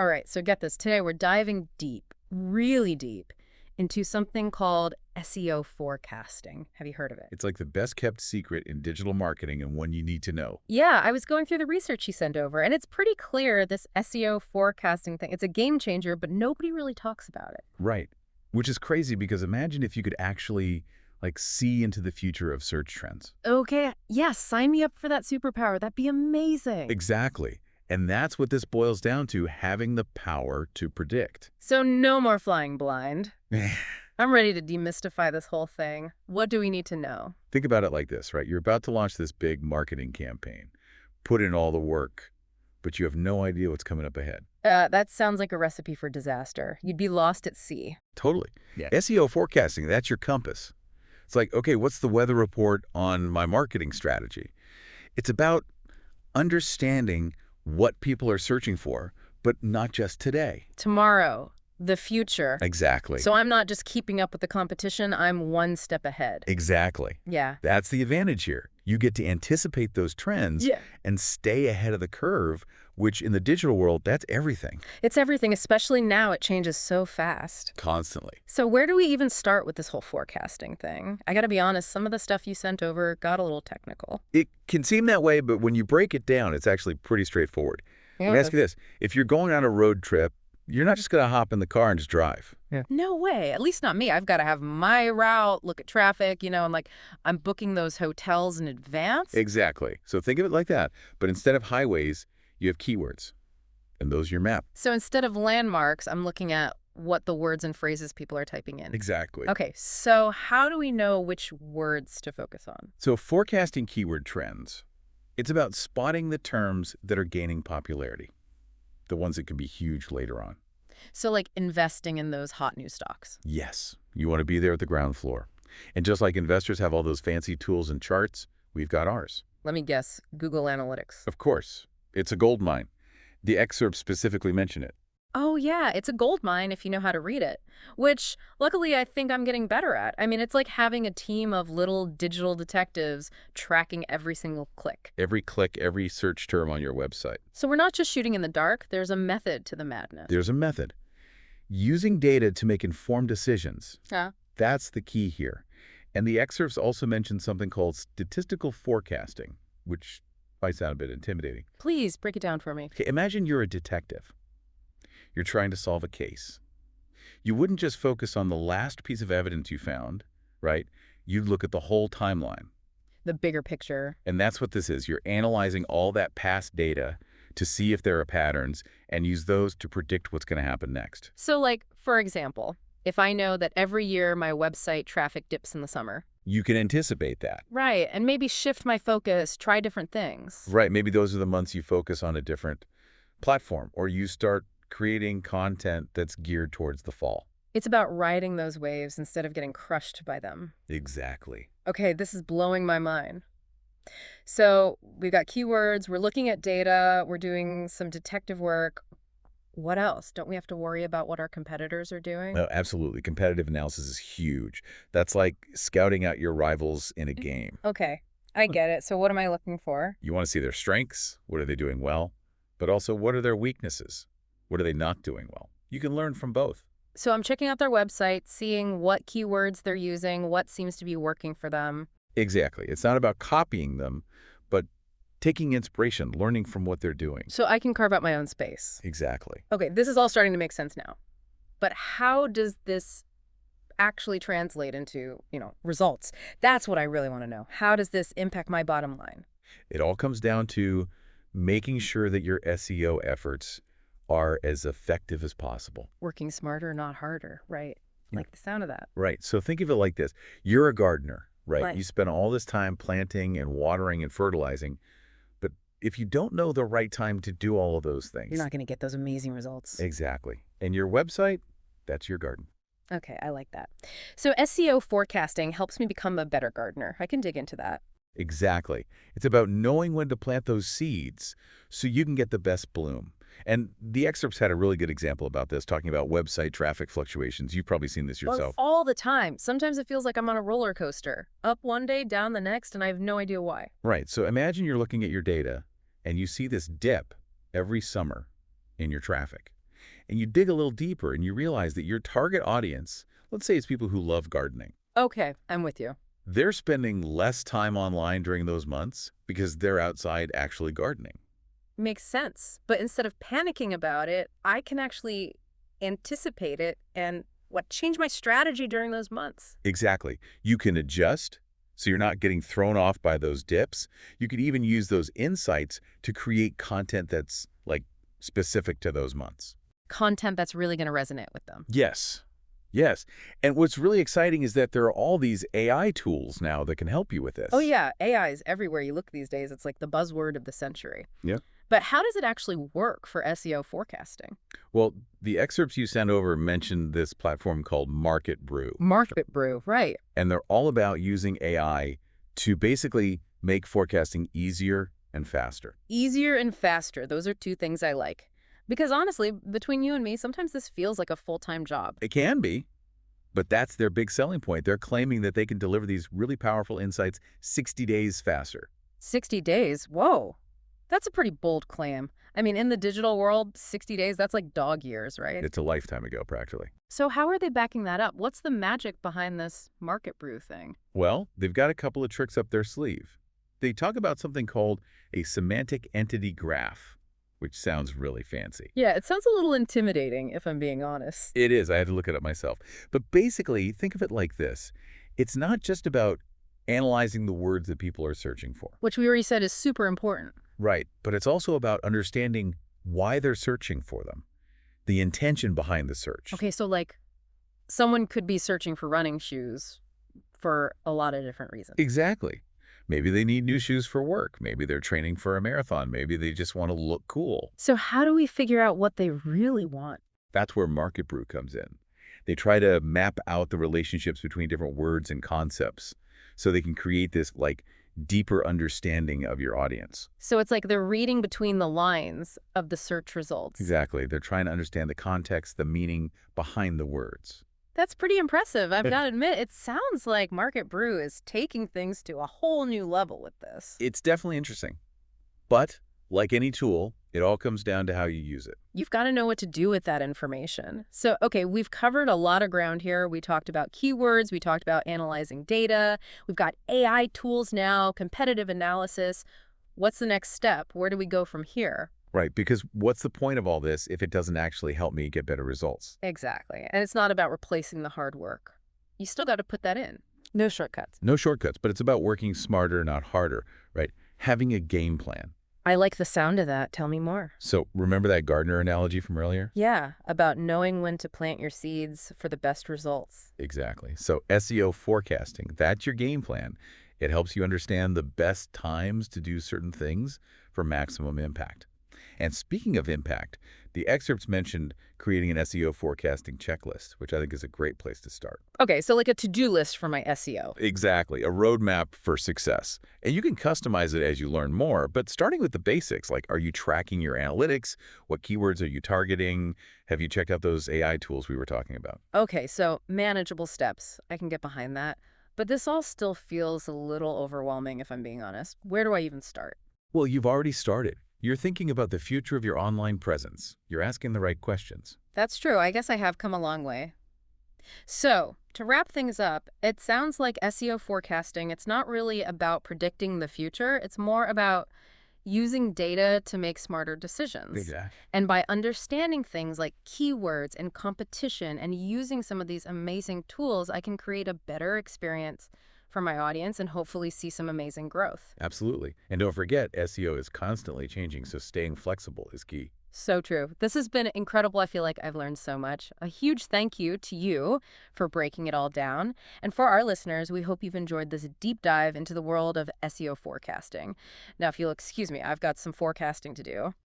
All right, so get this. Today we're diving deep, really deep, into something called SEO forecasting. Have you heard of it? It's like the best kept secret in digital marketing and one you need to know. Yeah, I was going through the research you sent over, and it's pretty clear this SEO forecasting thing, it's a game changer, but nobody really talks about it. Right. Which is crazy because imagine if you could actually see into the future of search trends. Okay, yes, sign me up for that superpower. That'd be amazing. Exactly. And that's what this boils down to, having the power to predict. So no more flying blind. I'm ready to demystify this whole thing. What do we need to know? Think about it like this, right? You're about to launch this big marketing campaign, put in all the work, but you have no idea what's coming up ahead. That sounds like a recipe for disaster. You'd be lost at sea. Totally. Yeah. SEO forecasting, that's your compass. It's like, okay, what's the weather report on my marketing strategy? It's about understanding what people are searching for, but not just today. Tomorrow, the future. Exactly. So I'm not just keeping up with the competition, I'm one step ahead. Exactly. Yeah. That's the advantage here. You get to anticipate those trends and stay ahead of the curve, which in the digital world, that's everything. It's everything, especially now. It changes so fast. Constantly. So where do we even start with this whole forecasting thing? I gotta be honest, some of the stuff you sent over got a little technical. It can seem that way, but when you break it down, it's actually pretty straightforward. Let me ask you this. If you're going on a road trip, you're not just going to hop in the car and just drive. No way. At least not me. I've got to have my route, look at traffic, and I'm booking those hotels in advance. Exactly. So think of it like that. But instead of highways, you have keywords. And those are your map. So instead of landmarks, I'm looking at what the words and phrases people are typing in. Exactly. Okay, so how do we know which words to focus on? So forecasting keyword trends, it's about spotting the terms that are gaining popularity, the ones that can be huge later on. So like investing in those hot new stocks. Yes, you want to be there at the ground floor. And just like investors have all those fancy tools and charts, we've got ours. Let me guess, Google Analytics. Of course, it's a gold mine. The excerpts specifically mention it. Oh yeah, it's a gold mine if you know how to read it, which luckily I think I'm getting better at. I mean, it's like having a team of little digital detectives tracking every single click. Every click, every search term on your website. So we're not just shooting in the dark, there's a method to the madness. There's a method. Using data to make informed decisions. That's the key here. And the excerpts also mention something called statistical forecasting, which might sound a bit intimidating. Please break it down for me. Okay, imagine you're a detective. You're trying to solve a case. You wouldn't just focus on the last piece of evidence you found, right? You'd look at the whole timeline. The bigger picture. And that's what this is. You're analyzing all that past data to see if there are patterns and use those to predict what's going to happen next. So like, for example, if I know that every year my website traffic dips in the summer. You can anticipate that. Right, and maybe shift my focus, try different things. Right, maybe those are the months you focus on a different platform, or you start creating content that's geared towards the fall. It's about riding those waves instead of getting crushed by them. Exactly. Okay, this is blowing my mind. So we've got keywords, we're looking at data, we're doing some detective work. What else? Don't we have to worry about what our competitors are doing? No, absolutely. Competitive analysis is huge. That's like scouting out your rivals in a game. Okay, I get it. So what am I looking for? You want to see their strengths. What are they doing well? But also, what are their weaknesses? What are they not doing well? You can learn from both. So I'm checking out their website, seeing what keywords they're using, what seems to be working for them. Exactly. It's not about copying them, but taking inspiration, learning from what they're doing. So I can carve out my own space. Exactly. Okay, this is all starting to make sense now. But how does this actually translate into, results? That's what I really want to know. How does this impact my bottom line? It all comes down to making sure that your SEO efforts are as effective as possible. Working smarter, not harder, right? Like the sound of that. Right. So think of it like this. You're a gardener, right? Right. You spend all this time planting and watering and fertilizing. But if you don't know the right time to do all of those things. You're not going to get those amazing results. Exactly. And your website, that's your garden. Okay, I like that. So SEO forecasting helps me become a better gardener. I can dig into that. Exactly. It's about knowing when to plant those seeds so you can get the best bloom. And the excerpts had a really good example about this, talking about website traffic fluctuations. You've probably seen this yourself. Well, all the time. Sometimes it feels like I'm on a roller coaster. Up one day, down the next, and I have no idea why. Right. So imagine you're looking at your data and you see this dip every summer in your traffic. And you dig a little deeper and you realize that your target audience, let's say it's people who love gardening, Okay, I'm with you. they're spending less time online during those months because they're outside actually gardening. Makes sense. But instead of panicking about it, I can actually anticipate it and change my strategy during those months. Exactly. You can adjust so you're not getting thrown off by those dips. You could even use those insights to create content that's like specific to those months. Content that's really going to resonate with them. Yes. Yes. And what's really exciting is that there are all these AI tools now that can help you with Oh this. yeah, AI is everywhere you look these days. It's like the buzzword of the century. Yeah. But how does it actually work for SEO forecasting? Well, the excerpts you sent over mentioned this platform called Market Brew, Market brew, right. and they're all about using AI to basically make forecasting easier and faster. Easier and faster. Those are two things I like. Because honestly, between you and me, sometimes this feels like a full-time job. It can be, but that's their big selling point. They're claiming that they can deliver these really powerful insights 60 days faster. 60 days? Whoa. That's a pretty bold claim. I mean, in the digital world, 60 days, that's like dog years, right? It's a lifetime ago, practically. So how are they backing that up? What's the magic behind this market brew thing? Well, they've got a couple of tricks up their sleeve. They talk about something called a semantic entity graph, which sounds really fancy. Yeah, it sounds a little intimidating, if I'm being honest. It is. I had to look it up myself. But basically, think of it like this. It's not just about analyzing the words that people are searching for. Which we already said is super important. Right. But it's also about understanding why they're searching for them, the intention behind the search. Okay, so like someone could be searching for running shoes for a lot of different reasons. Exactly. Maybe they need new shoes for work. Maybe they're training for a marathon. Maybe they just want to look cool. So how do we figure out what they really want? That's where Market Brew comes in. They try to map out the relationships between different words and concepts so they can create this like deeper understanding of your audience. So it's like they're reading between the lines of the search results. Exactly. They're trying to understand the context, the meaning behind the words. That's pretty impressive. I've got to admit, it sounds like Market Brew is taking things to a whole new level with this. It's definitely interesting. But like any tool, it all comes down to how you use it. You've got to know what to do with that information. So, okay, we've covered a lot of ground here. We talked about keywords. We talked about analyzing data. We've got AI tools now, competitive analysis. What's the next step? Where do we go from here? Right, because what's the point of all this if it doesn't actually help me get better results? Exactly. And it's not about replacing the hard work. You still got to put that in. No shortcuts. No shortcuts, but it's about working smarter, not harder, right? Having a game plan. I like the sound of that. Tell me more. So remember that gardener analogy from earlier? Yeah, about knowing when to plant your seeds for the best results. Exactly. So SEO forecasting, that's your game plan. It helps you understand the best times to do certain things for maximum impact. And speaking of impact, the excerpts mentioned creating an SEO forecasting checklist, which I think is a great place to start. Okay, so like a to-do list for my SEO. Exactly, a roadmap for success. And you can customize it as you learn more, but starting with the basics, like are you tracking your analytics? What keywords are you targeting? Have you checked out those AI tools we were talking about? Okay, so manageable steps. I can get behind that. But this all still feels a little overwhelming, if I'm being honest. Where do I even start? Well, you've already started. You're thinking about the future of your online presence. You're asking the right questions. That's true. I guess I have come a long way. So, to wrap things up, it sounds like SEO forecasting, it's not really about predicting the future. It's more about using data to make smarter decisions. Exactly. And by understanding things like keywords and competition and using some of these amazing tools, I can create a better experience for my audience and hopefully see some amazing growth. Absolutely. And don't forget, SEO is constantly changing, so staying flexible is key. So true. This has been incredible. I feel like I've learned so much. A huge thank you to you for breaking it all down. And for our listeners, we hope you've enjoyed this deep dive into the world of SEO forecasting. Now, if you'll excuse me, I've got some forecasting to do.